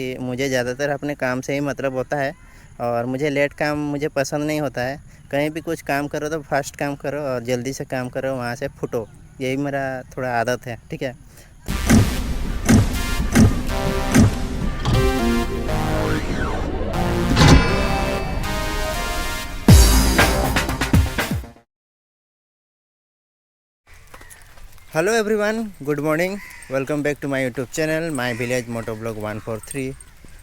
कि मुझे ज़्यादातर अपने काम से ही मतलब होता है और मुझे लेट काम मुझे पसंद नहीं होता है। कहीं भी कुछ काम करो तो फास्ट काम करो और जल्दी से काम करो, वहाँ से फुटो। यही मेरा थोड़ा आदत है, ठीक है। Hello everyone, good morning. Welcome back to my YouTube channel my village moto blog 143।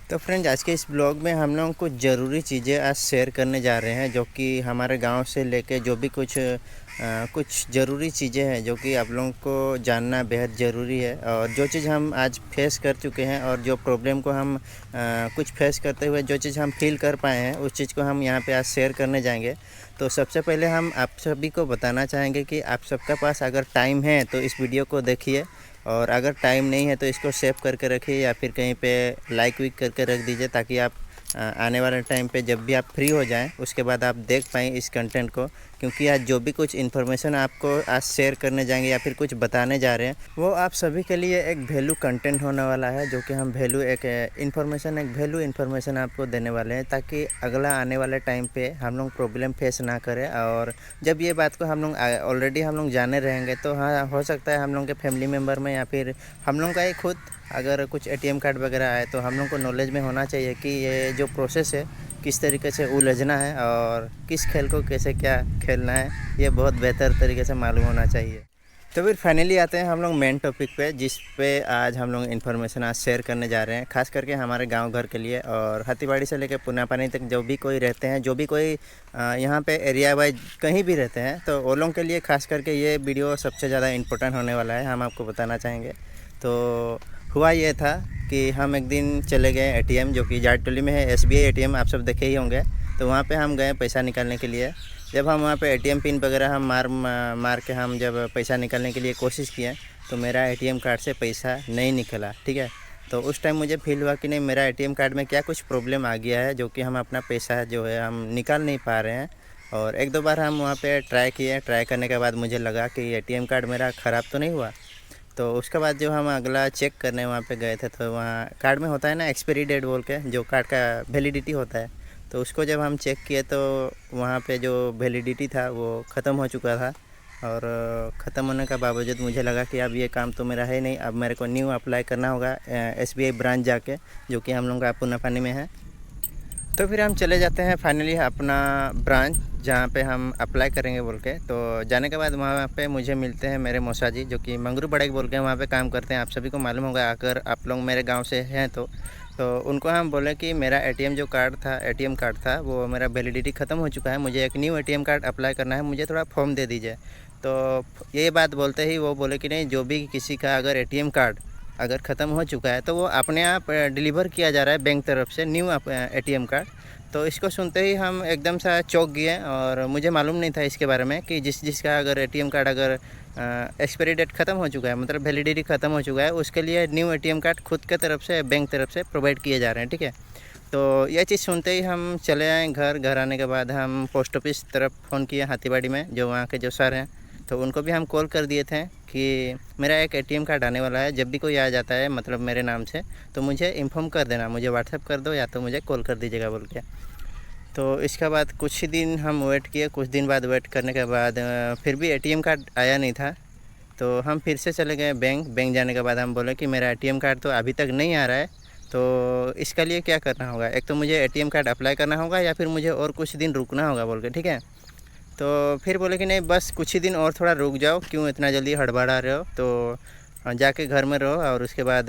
तो फ्रेंड्स, आज के इस ब्लॉग में हम लोग कुछ ज़रूरी चीज़ें आज शेयर करने जा रहे हैं, जो कि हमारे गांव से लेके जो भी कुछ ज़रूरी चीज़ें हैं जो कि आप लोगों को जानना बेहद ज़रूरी है। और जो चीज़ हम आज फेस कर चुके हैं और जो प्रॉब्लम को हम कुछ फेस करते हुए जो चीज़ हम फील कर पाए हैं, उस चीज़ को हम यहाँ पे आज शेयर करने जाएंगे। तो सबसे पहले हम आप सभी को बताना चाहेंगे कि आप सबके पास अगर टाइम है तो इस वीडियो को देखिए, और अगर टाइम नहीं है तो इसको सेव करके रखिए या फिर कहीं पे लाइक विक करके रख दीजिए, ताकि आप आने वाले टाइम पे जब भी आप फ्री हो जाएं उसके बाद आप देख पाएँ इस कंटेंट को। क्योंकि आज जो भी कुछ इन्फॉर्मेशन आपको आज शेयर करने जाएंगे या फिर कुछ बताने जा रहे हैं, वो आप सभी के लिए एक वैल्यू कंटेंट होने वाला है, जो कि हम एक वैल्यू इन्फॉर्मेशन आपको देने वाले हैं, ताकि अगला आने वाले टाइम पे हम लोग प्रॉब्लम फेस ना करें। और जब ये बात को हम लोग ऑलरेडी हम लोग जाने रहेंगे तो हाँ, हो सकता है हम लोग के फैमिली मेम्बर में या फिर हम लोग का ही खुद अगर कुछ एटीएम कार्ड वगैरह आए तो हम लोग को नॉलेज में होना चाहिए कि ये जो प्रोसेस है किस तरीके से उलझना है और किस खेल को कैसे क्या खेलना है, ये बहुत बेहतर तरीके से मालूम होना चाहिए। तो फिर फाइनली आते हैं हम लोग मेन टॉपिक पे, जिस पे आज हम लोग इन्फॉर्मेशन आज शेयर करने जा रहे हैं, खास करके हमारे गांव घर के लिए। और हाथीबाड़ी से लेकर पुनापानी तक जो भी कोई रहते हैं, जो भी कोई यहाँ पे एरिया वाइज कहीं भी रहते हैं, तो वो लोगों के लिए खास करके ये वीडियो सबसे ज़्यादा इम्पोर्टेंट होने वाला है, हम आपको बताना चाहेंगे। तो हुआ ये था कि हम एक दिन चले गए एटीएम, जो कि जाटोली में है एसबीआई एटीएम, आप सब देखे ही होंगे। तो वहाँ पे हम गए पैसा निकालने के लिए। जब हम वहाँ पे एटीएम पिन वगैरह हम मार के हम जब पैसा निकालने के लिए कोशिश किए, तो मेरा एटीएम कार्ड से पैसा नहीं निकला, ठीक है। तो उस टाइम मुझे फील हुआ कि नहीं, मेरा एटीएम कार्ड में क्या कुछ प्रॉब्लम आ गया है, जो कि हम अपना पैसा जो है हम निकाल नहीं पा रहे हैं। और एक दो बार हम वहाँ पे ट्राई किए, ट्राई करने के बाद मुझे लगा कि एटीएम कार्ड मेरा ख़राब तो नहीं हुआ। तो उसके बाद जो हम अगला चेक करने वहाँ पे गए थे, तो वहाँ कार्ड में होता है ना एक्सपायरी डेट बोल के, जो कार्ड का वैलिडिटी होता है। तो उसको जब हम चेक किए तो वहाँ पे जो वैलिडिटी था वो ख़त्म हो चुका था। और ख़त्म होने के बावजूद मुझे लगा कि अब ये काम तो मेरा है नहीं, अब मेरे को न्यू अप्लाई करना होगा एसबीआई ब्रांच जाके, जो कि हम लोग का पुनापानी में है। तो फिर हम चले जाते हैं फाइनली अपना ब्रांच, जहाँ पे हम अप्लाई करेंगे बोल के। तो जाने के बाद वहाँ पे मुझे मिलते हैं मेरे मौसा जी, जो कि मंगरू बड़े बोल के वहाँ पे काम करते हैं। आप सभी को मालूम होगा अगर आप लोग मेरे गांव से हैं तो उनको हम बोले कि मेरा एटीएम कार्ड था वो मेरा वैलिडिटी ख़त्म हो चुका है, मुझे एक न्यू एटीएम कार्ड अप्लाई करना है, मुझे थोड़ा फॉर्म दे दीजिए। तो ये बात बोलते ही वो बोले कि नहीं, जो भी किसी का अगर एटीएम कार्ड अगर ख़त्म हो चुका है तो वो अपने आप डिलीवर किया जा रहा है बैंक तरफ से न्यू एटीएम कार्ड। तो इसको सुनते ही हम एकदम सा चौंक गए, और मुझे मालूम नहीं था इसके बारे में कि जिसका अगर एटीएम कार्ड अगर एक्सपायरी डेट ख़त्म हो चुका है, मतलब वैलिडिटी ख़त्म हो चुका है, उसके लिए न्यू एटीएम कार्ड खुद के तरफ से बैंक तरफ से प्रोवाइड किए जा रहे हैं, ठीक है। तो यह चीज़ सुनते ही हम चले आए घर आने के बाद हम पोस्ट ऑफिस तरफ फ़ोन किए हाथीबाड़ी में, जो वहाँ के जो सर हैं, तो उनको भी हम कॉल कर दिए थे कि मेरा एक एटीएम कार्ड आने वाला है, जब भी कोई आ जाता है मतलब मेरे नाम से, तो मुझे इन्फॉर्म कर देना, मुझे व्हाट्सएप कर दो या तो मुझे कॉल कर दीजिएगा बोल के। तो इसके बाद कुछ ही दिन हम वेट किए, कुछ दिन बाद वेट करने के बाद फिर भी एटीएम कार्ड आया नहीं था। तो हम फिर से चले गए बैंक जाने के बाद हम बोले कि मेरा एटीएम कार्ड तो अभी तक नहीं आ रहा है, तो इसके लिए क्या करना होगा, एक तो मुझे एटीएम कार्ड अप्लाई करना होगा या फिर मुझे और कुछ दिन रुकना होगा बोल के, ठीक है। तो फिर बोले कि नहीं, बस कुछ ही दिन और थोड़ा रुक जाओ, क्यों इतना जल्दी हड़बड़ा रहे हो, तो जाके घर में रहो और उसके बाद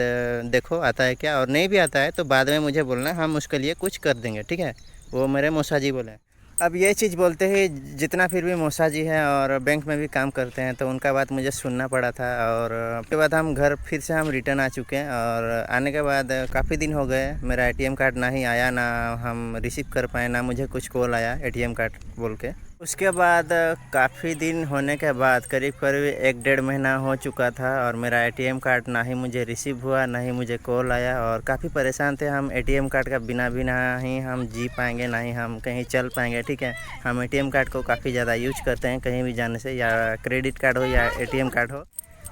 देखो आता है क्या, और नहीं भी आता है तो बाद में मुझे बोलना, हम उसके लिए कुछ कर देंगे, ठीक है। वो मेरे मौसा जी बोले। अब ये चीज़ बोलते ही जितना फिर भी मौसा जी हैं और बैंक में भी काम करते हैं, तो उनका बात मुझे सुनना पड़ा था। और उसके बाद हम घर फिर से हम रिटर्न आ चुके हैं, और आने के बाद काफ़ी दिन हो गए, मेरा एटीएम कार्ड ना ही आया, ना हम रिसीव कर पाए, ना मुझे कुछ कॉल आया एटीएम कार्ड बोल के। उसके बाद काफ़ी दिन होने के बाद करीब करीब 1-1.5 महीना हो चुका था, और मेरा एटीएम कार्ड ना ही मुझे रिसीव हुआ, ना ही मुझे कॉल आया। और काफ़ी परेशान थे हम, एटीएम कार्ड का बिना ही हम जी पाएंगे, ना ही हम कहीं चल पाएंगे, ठीक है। हम एटीएम कार्ड को काफ़ी ज़्यादा यूज करते हैं कहीं भी जाने से, या क्रेडिट कार्ड हो या एटीएम कार्ड हो।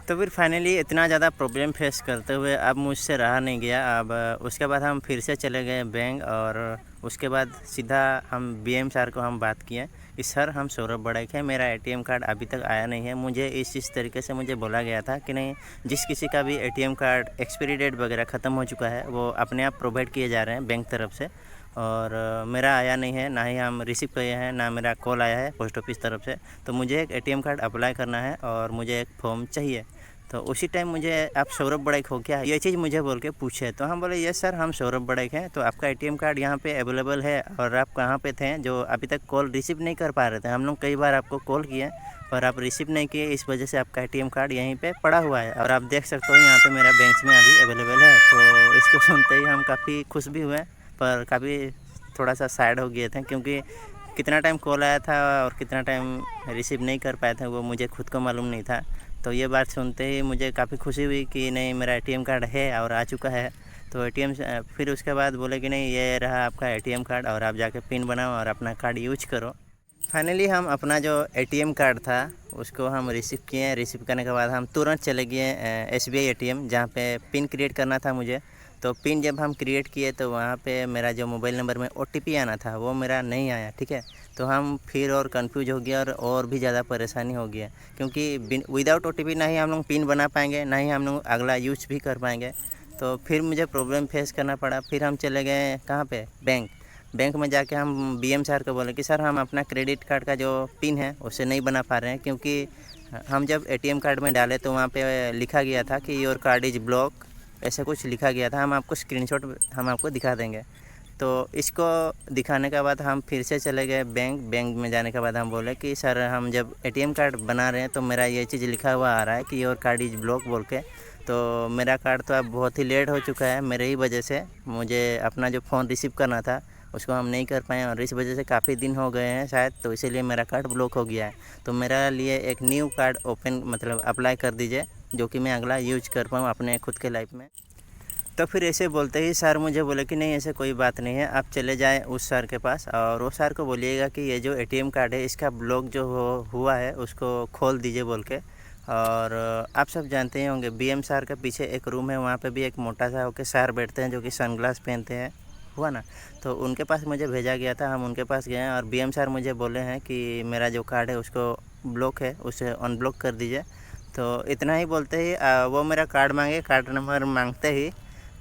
तो फिर फाइनली इतना ज़्यादा प्रॉब्लम फेस करते हुए अब मुझसे रहा नहीं गया। अब उसके बाद हम फिर से चले गए बैंक, और उसके बाद सीधा हम बीएम सर को हम बात किए कि सर हम सौरभ बड़ैक है, मेरा एटीएम कार्ड अभी तक आया नहीं है। मुझे इस तरीके से मुझे बोला गया था कि नहीं, जिस किसी का भी एटीएम कार्ड एक्सपायरी डेट वगैरह ख़त्म हो चुका है वो अपने आप प्रोवाइड किए जा रहे हैं बैंक तरफ से, और मेरा आया नहीं है, ना ही हम रिसीव किए हैं, ना मेरा कॉल आया है पोस्ट ऑफिस तरफ से। तो मुझे एक एटीएम कार्ड अप्लाई करना है और मुझे एक फॉर्म चाहिए। तो उसी टाइम मुझे आप सौरभ बड़ैक हो क्या, ये चीज़ मुझे बोल के पूछे। तो हम बोले यस सर, हम सौरभ बड़ैक हैं। तो आपका एटीएम कार्ड यहाँ पे अवेलेबल है, और आप कहाँ पे थे जो अभी तक कॉल रिसीव नहीं कर पा रहे थे? हम लोग कई बार आपको कॉल किए पर आप रिसीव नहीं किए, इस वजह से आपका एटीएम कार्ड यहीं पे पड़ा हुआ है, और आप देख सकते हो यहाँ पे मेरा बैंक में अभी अवेलेबल है। तो इसको सुनते ही हम काफ़ी खुश भी हुए, पर काफ़ी थोड़ा सा सैड हो गए थे, क्योंकि कितना टाइम कॉल आया था और कितना टाइम रिसीव नहीं कर पाए थे वो मुझे खुद को मालूम नहीं था। तो ये बात सुनते ही मुझे काफ़ी खुशी हुई कि नहीं, मेरा एटीएम कार्ड है और आ चुका है। तो एटीएम फिर उसके बाद बोले कि नहीं, ये रहा आपका एटीएम कार्ड, और आप जाके पिन बनाओ और अपना कार्ड यूज करो। फाइनली हम अपना जो एटीएम कार्ड था उसको हम रिसीव किए। रिसीव करने के बाद हम तुरंत चले गए एसबीआई एटीएम, जहाँ पे पिन क्रिएट करना था मुझे। तो पिन जब हम क्रिएट किए तो वहाँ पे मेरा जो मोबाइल नंबर में ओटीपी आना था वो मेरा नहीं आया, ठीक है। तो हम फिर और कंफ्यूज हो गया, और भी ज़्यादा परेशानी हो गया, क्योंकि विदाउट ओटीपी ना ही हम लोग पिन बना पाएंगे, ना ही हम लोग अगला यूज भी कर पाएंगे। तो फिर मुझे प्रॉब्लम फेस करना पड़ा। फिर हम चले गए कहाँ पे, बैंक में जाके हम बीएम सर को बोले कि सर हम अपना क्रेडिट कार्ड का जो पिन है उसे नहीं बना पा रहे हैं, क्योंकि हम जब एटीएम कार्ड में डाले तो वहाँ पे लिखा गया था कि योर कार्ड इज़ ब्लॉक, ऐसा कुछ लिखा गया था। हम आपको स्क्रीनशॉट हम आपको दिखा देंगे। तो इसको दिखाने के बाद हम फिर से चले गए बैंक में जाने के बाद हम बोले कि सर हम जब एटीएम कार्ड बना रहे हैं तो मेरा ये चीज़ लिखा हुआ आ रहा है कि योर कार्ड इज़ ब्लॉक बोल के। तो मेरा कार्ड तो अब बहुत ही लेट हो चुका है, मेरे ही वजह से मुझे अपना जो फ़ोन रिसीव करना था उसको हम नहीं कर पाए, और इस वजह से काफ़ी दिन हो गए हैं शायद, तो इसीलिए मेरा कार्ड ब्लॉक हो गया है। तो मेरा लिए एक न्यू कार्ड ओपन मतलब अप्लाई कर दीजिए, जो कि मैं अगला यूज कर पाऊँ अपने खुद के लाइफ में। तो फिर ऐसे बोलते ही सर मुझे बोले कि नहीं, ऐसे कोई बात नहीं है, आप चले जाएं उस सर के पास और वो सर को बोलिएगा कि ये जो एटीएम कार्ड है इसका ब्लॉक जो हुआ है उसको खोल दीजिए बोल के। और आप सब जानते ही होंगे बीएम सर के पीछे एक रूम है, वहाँ पे भी एक मोटा सा होकर सर बैठते हैं जो कि सनग्लास पहनते हैं, हुआ ना। तो उनके पास मुझे भेजा गया था, हम उनके पास गए और बीएम सर मुझे बोले हैं कि मेरा जो कार्ड है उसको ब्लॉक है, उसे अनब्लॉक कर दीजिए। तो इतना ही बोलते ही वो मेरा कार्ड मांगे, कार्ड नंबर मांगते ही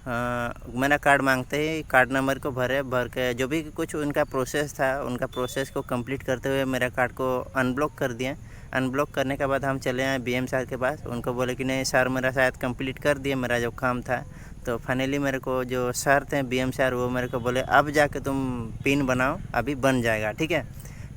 मेरा कार्ड मांगते ही कार्ड नंबर को भर के जो भी कुछ उनका प्रोसेस था, उनका प्रोसेस को कंप्लीट करते हुए मेरा कार्ड को अनब्लॉक कर दिए। अनब्लॉक करने के बाद हम चले आए बीएम सर के पास, उनको बोले कि नहीं सर मेरा शायद कंप्लीट कर दिए मेरा जो काम था। तो फाइनली मेरे को जो सर थे बीएम सर, वो मेरे को बोले अब जाके तुम पिन बनाओ, अभी बन जाएगा, ठीक है।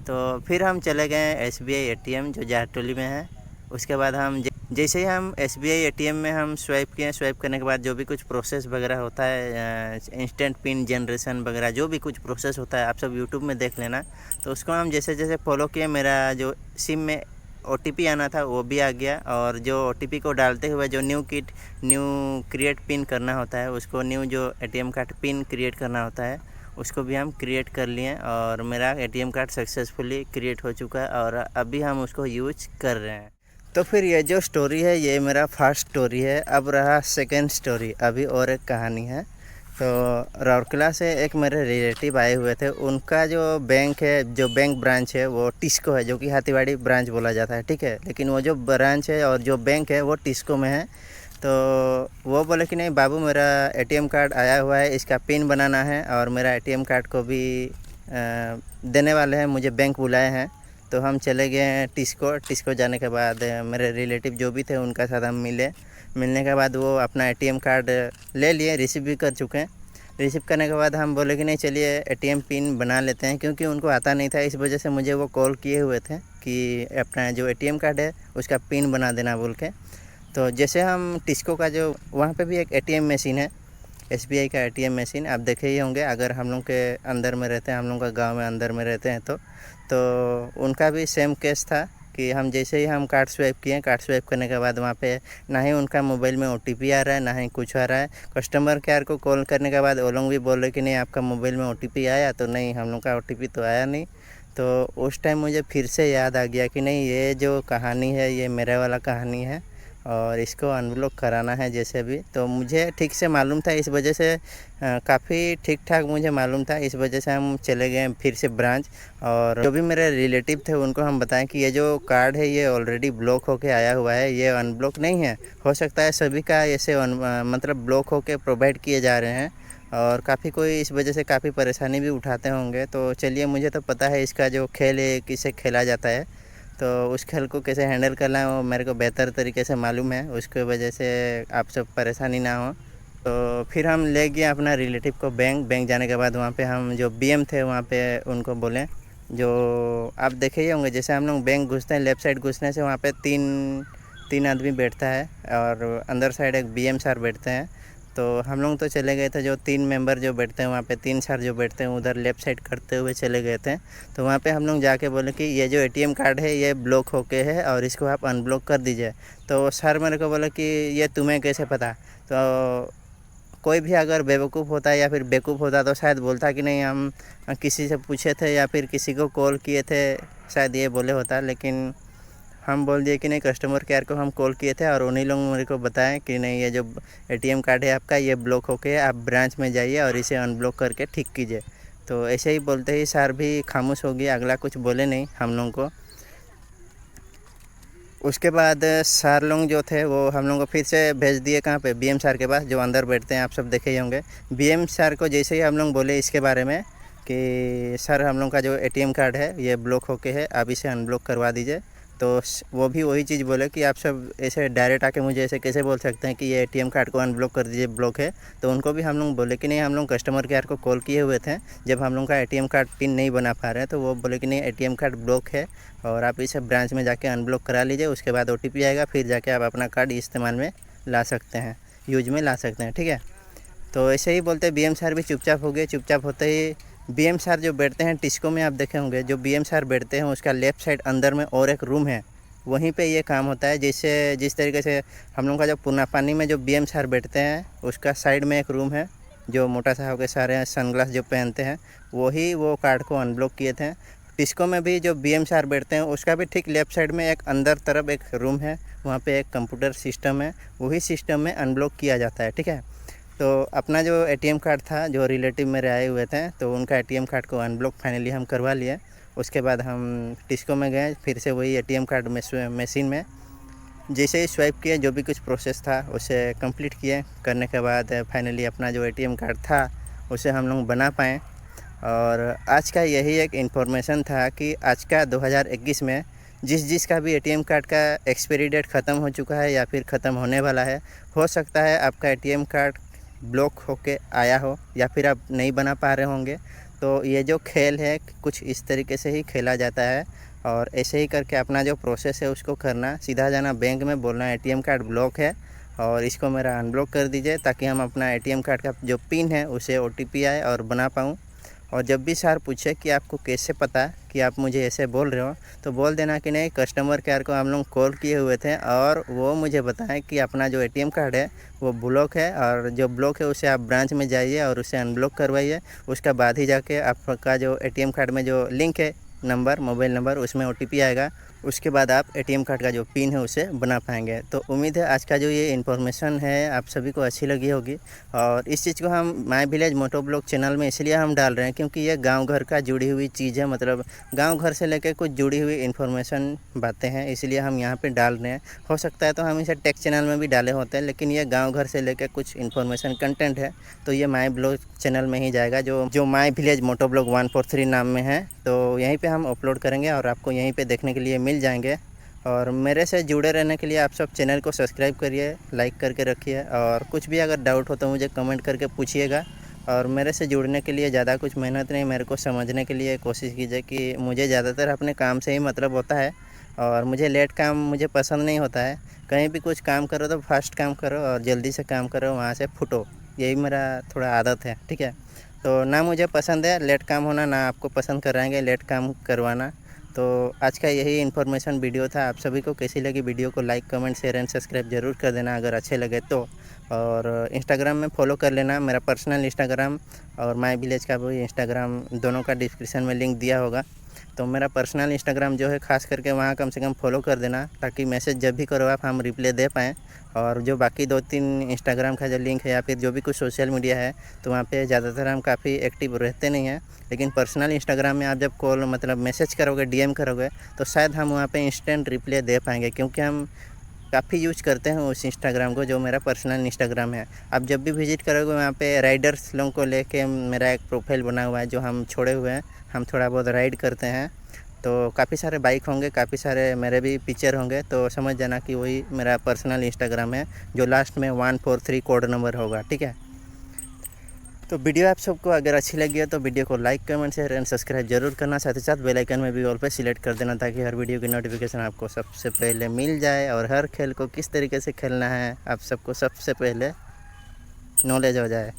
तो फिर हम चले गए एसबीआई एटीएम जो जहरटोली में है। उसके बाद हम जैसे ही हम एसबीआई एटीएम में हम स्वाइप किए, स्वाइप करने के बाद जो भी कुछ प्रोसेस वगैरह होता है, इंस्टेंट पिन जनरेशन वगैरह जो भी कुछ प्रोसेस होता है आप सब यूट्यूब में देख लेना। तो उसको हम जैसे जैसे फॉलो किए, मेरा जो सिम में ओटीपी आना था वो भी आ गया, और जो ओटीपी को डालते हुए जो न्यू क्रिएट पिन करना होता है, उसको न्यू जो एटीएम कार्ड पिन क्रिएट करना होता है उसको भी हम क्रिएट कर लिए, और मेरा एटीएम कार्ड सक्सेसफुली क्रिएट हो चुका है और अभी हम उसको यूज कर रहे हैं। तो फिर ये जो स्टोरी है ये मेरा फर्स्ट स्टोरी है। अब रहा सेकंड स्टोरी, अभी और एक कहानी है। तो राउरकेला से एक मेरे रिलेटिव आए हुए थे, उनका जो बैंक है, जो बैंक ब्रांच है वो टिस्को है, जो कि हाथीवाड़ी ब्रांच बोला जाता है, ठीक है। लेकिन वो जो ब्रांच है और जो बैंक है वो टिस्को में है। तो वो बोले कि नहीं बाबू, मेरा एटीएम कार्ड आया हुआ है, इसका पिन बनाना है, और मेरा एटीएम कार्ड को भी देने वाले हैं, मुझे बैंक बुलाए हैं। तो हम चले गए टिस्को जाने के बाद मेरे रिलेटिव जो भी थे उनका साथ हम मिलने के बाद वो अपना एटीएम कार्ड ले लिए, रिसीव भी कर चुके हैं। रिसीव करने के बाद हम बोले कि नहीं चलिए एटीएम पिन बना लेते हैं, क्योंकि उनको आता नहीं था, इस वजह से मुझे वो कॉल किए हुए थे कि अपना जो एटीएम कार्ड है उसका पिन बना देना बोल के। तो जैसे हम टिस्को का जो वहाँ पे भी एक एटीएम मशीन है, एसबीआई का एटीएम मशीन आप देखे ही होंगे अगर हम लोग के अंदर में रहते हैं, हम लोग का गांव में अंदर में रहते हैं। तो उनका भी सेम केस था कि हम जैसे ही हम कार्ड स्वाइप किए, कार्ड स्वाइप करने के बाद वहाँ पे ना ही उनका मोबाइल में ओटीपी आ रहा है, ना ही कुछ आ रहा है। कस्टमर केयर को कॉल करने के बाद वो लोग भी बोल रहे कि नहीं आपका मोबाइल में ओटीपी आया, तो नहीं हम लोग का ओटीपी तो आया नहीं। तो उस टाइम मुझे फिर से याद आ गया कि नहीं ये जो कहानी है ये मेरे वाला कहानी है, और इसको अनब्लॉक कराना है जैसे भी। तो मुझे ठीक से मालूम था, इस वजह से काफ़ी ठीक ठाक मुझे मालूम था, इस वजह से हम चले गए फिर से ब्रांच। और जो भी मेरे रिलेटिव थे उनको हम बताएं कि ये जो कार्ड है ये ऑलरेडी ब्लॉक होके आया हुआ है, ये अनब्लॉक नहीं है। हो सकता है सभी का ऐसे मतलब ब्लॉक होके प्रोवाइड किए जा रहे हैं और काफ़ी कोई इस वजह से काफ़ी परेशानी भी उठाते होंगे। तो चलिए, मुझे तो पता है इसका जो खेल है किसे खेला जाता है, तो उस खेल को कैसे हैंडल करना है वो मेरे को बेहतर तरीके से मालूम है, उसकी वजह से आप सब परेशानी ना हो। तो फिर हम ले गए अपना रिलेटिव को बैंक जाने के बाद वहाँ पे हम जो बीएम थे वहाँ पे उनको बोले, जो आप देखे ही होंगे जैसे हम लोग बैंक घुसते हैं, लेफ़्ट साइड घुसने से वहाँ पे तीन आदमी बैठता है और अंदर साइड एक बीएम सर बैठते हैं। तो हम लोग तो चले गए थे, जो 3 मेंबर जो बैठते हैं वहाँ पे 3 सर जो बैठते हैं उधर लेफ़्ट साइड करते हुए चले गए थे। तो वहाँ पे हम लोग जाके बोले कि ये जो एटीएम कार्ड है ये ब्लॉक होके है और इसको आप अनब्लॉक कर दीजिए। तो सर मेरे को बोले कि ये तुम्हें कैसे पता। तो कोई भी अगर बेवकूफ़ होता है या फिर बेवकूफ़ होता तो शायद बोलता कि नहीं हम किसी से पूछे थे या फिर किसी को कॉल किए थे, शायद ये बोले होता। लेकिन हम बोल दिए कि नहीं, कस्टमर केयर को हम कॉल किए थे और उन्हीं लोग मेरे को बताएं कि नहीं ये जो एटीएम कार्ड है आपका ये ब्लॉक होके आप ब्रांच में जाइए और इसे अनब्लॉक करके ठीक कीजिए। तो ऐसे ही बोलते ही सर भी खामोश हो गए, अगला कुछ बोले नहीं हम लोग को। उसके बाद सर लोग जो थे वो हम लोग को फिर से भेज दिए कहाँ पे, बीएम सर के पास जो अंदर बैठते हैं, आप सब देखे ही होंगे। बीएम सर को जैसे ही हम लोग बोले इसके बारे में कि सर हम लोग का जो एटीएम कार्ड है ये ब्लॉक होके है, आप इसे अनब्लॉक करवा दीजिए। तो वो भी वही चीज़ बोले कि आप सब ऐसे डायरेक्ट आके मुझे ऐसे कैसे बोल सकते हैं कि ये एटीएम कार्ड को अनब्लॉक कर दीजिए, ब्लॉक है। तो उनको भी हम लोग बोले कि नहीं, हम लोग कस्टमर केयर को कॉल किए हुए थे जब हम लोग का एटीएम कार्ड पिन नहीं बना पा रहे हैं। तो वो बोले कि नहीं एटीएम कार्ड ब्लॉक है और आप इसे ब्रांच में जाके अनब्लॉक करा लीजिए, उसके बाद ओटीपी आएगा, फिर जाके आप अपना कार्ड इस्तेमाल में ला सकते हैं, यूज में ला सकते हैं, ठीक है। तो ऐसे ही बोलते बीएम सर भी चुपचाप हो गए। चुपचाप होते ही बीएम सर जो बैठते हैं टिस्को में, आप देखे होंगे जो बीएम सर बैठते हैं उसका लेफ़्ट साइड अंदर में और एक रूम है, वहीं पे ये काम होता है। जैसे जिस तरीके से हम लोग का जो पुना पानी में जो बीएम सर बैठते हैं उसका साइड में एक रूम है, जो मोटा सा होकर सारे सनग्लास जो पहनते हैं वही वो कार्ड को अनब्लॉक किए थे। टिस्को में भी जो बीएम सर बैठते हैं उसका भी ठीक लेफ़्ट साइड में एक अंदर तरफ एक रूम है, वहाँ पे एक कंप्यूटर सिस्टम है, वही सिस्टम में अनब्लॉक किया जाता है, ठीक है। तो अपना जो एटीएम कार्ड था, जो रिलेटिव मेरे आए हुए थे, तो उनका एटीएम कार्ड को अनब्लॉक फाइनली हम करवा लिए। उसके बाद हम टिस्को में गए, फिर से वही एटीएम कार्ड मशीन में जैसे ही स्वाइप किए, जो भी कुछ प्रोसेस था उसे कंप्लीट किए। करने के बाद फाइनली अपना जो एटीएम कार्ड था उसे हम लोग बना पाएँ। और आज का यही एक इन्फॉर्मेशन था कि आज का 2021 में जिसका भी एटीएम कार्ड का एक्सपायरी डेट ख़त्म हो चुका है या फिर ख़त्म होने वाला है, हो सकता है आपका एटीएम कार्ड ब्लॉक होके आया हो या फिर आप नहीं बना पा रहे होंगे। तो ये जो खेल है कुछ इस तरीके से ही खेला जाता है और ऐसे ही करके अपना जो प्रोसेस है उसको करना, सीधा जाना बैंक में, बोलना एटीएम कार्ड ब्लॉक है और इसको मेरा अनब्लॉक कर दीजिए, ताकि हम अपना एटीएम कार्ड का जो पिन है उसे ओटीपी आए और बना पाऊँ। और जब भी सर पूछे कि आपको कैसे पता कि आप मुझे ऐसे बोल रहे हो, तो बोल देना कि नहीं, कस्टमर केयर को हम लोग कॉल किए हुए थे और वो मुझे बताएं कि अपना जो एटीएम कार्ड है वो ब्लॉक है और जो ब्लॉक है उसे आप ब्रांच में जाइए और उसे अनब्लॉक करवाइए। उसके बाद ही जाके आपका जो एटीएम कार्ड में जो लिंक है नंबर, मोबाइल नंबर, उसमें ओटीपी आएगा, उसके बाद आप एटीएम कार्ड का जो पिन है उसे बना पाएंगे। तो उम्मीद है आज का जो ये इन्फॉर्मेशन है आप सभी को अच्छी लगी होगी। और इस चीज़ को हम my village moto blog channel में इसलिए हम डाल रहे हैं क्योंकि ये गांव घर का जुड़ी हुई चीज़ है, मतलब गांव घर से लेकर कुछ जुड़ी हुई इन्फॉर्मेशन बातें हैं, इसलिए हम यहाँ पे डाल रहे हैं। हो सकता है तो हम इसे टेक चैनल में भी डाले होते हैं, लेकिन ये गाँव घर से लेकर कुछ इन्फॉर्मेशन कंटेंट है तो ये माय ब्लॉग चैनल में ही जाएगा, जो माय विलेज मोटो ब्लॉग 143 नाम में है। तो यहीं पे हम अपलोड करेंगे और आपको यहीं पे देखने के लिए मिल जाएंगे। और मेरे से जुड़े रहने के लिए आप सब चैनल को सब्सक्राइब करिए, लाइक करके रखिए और कुछ भी अगर डाउट हो तो मुझे कमेंट करके पूछिएगा। और मेरे से जुड़ने के लिए ज़्यादा कुछ मेहनत नहीं, मेरे को समझने के लिए कोशिश कीजिए कि मुझे ज़्यादातर अपने काम से ही मतलब होता है और मुझे लेट काम मुझे पसंद नहीं होता है। कहीं भी कुछ काम करो तो फास्ट काम करो और जल्दी से काम करो, वहाँ से फुटो, यही मेरा थोड़ा आदत है, ठीक है। तो ना मुझे पसंद है लेट काम होना, ना आपको पसंद कराएंगे लेट काम करवाना। तो आज का यही इन्फॉर्मेशन वीडियो था। आप सभी को कैसी लगी वीडियो को like, comment, share and subscribe जरूर कर देना अगर अच्छे लगे तो। और इंस्टाग्राम में फॉलो कर लेना, मेरा पर्सनल इंस्टाग्राम और माय विलेज का भी इंस्टाग्राम, दोनों का डिस्क्रिप्शन में लिंक दिया होगा। तो मेरा पर्सनल इंस्टाग्राम जो है ख़ास करके वहाँ कम से कम फॉलो कर देना, ताकि मैसेज जब भी करो आप हम रिप्लाई दे पाएँ। और जो बाकी 2-3 इंस्टाग्राम का जो लिंक है या फिर जो भी कुछ सोशल मीडिया है, तो वहाँ पे ज़्यादातर हम काफ़ी एक्टिव रहते नहीं हैं। लेकिन पर्सनल इंस्टाग्राम में आप जब कॉल मतलब मैसेज करोगे, डीएम करोगे, तो शायद हम वहाँ पे इंस्टेंट रिप्लाई दे पाएंगे, क्योंकि हम काफ़ी यूज करते हैं उस इंस्टाग्राम को, जो मेरा पर्सनल इंस्टाग्राम है। आप जब भी विजिट करोगे वहाँ पे राइडर्स लोगों को लेके मेरा एक प्रोफाइल बना हुआ है, जो हम छोड़े हुए हैं। हम थोड़ा बहुत राइड करते हैं, तो काफ़ी सारे बाइक होंगे, काफ़ी सारे मेरे भी पिक्चर होंगे, तो समझ जाना कि वही मेरा पर्सनल इंस्टाग्राम है, जो लास्ट में 143 कोड नंबर होगा, ठीक है। तो वीडियो आप सबको अगर अच्छी लगी है तो वीडियो को like, comment, share and subscribe जरूर करना। साथ ही साथ बेल आइकन में भी ऑल पे सिलेक्ट कर देना, ताकि हर वीडियो की नोटिफिकेशन आपको सबसे पहले मिल जाए और हर खेल को किस तरीके से खेलना है आप सबको सबसे पहले नॉलेज हो जाए।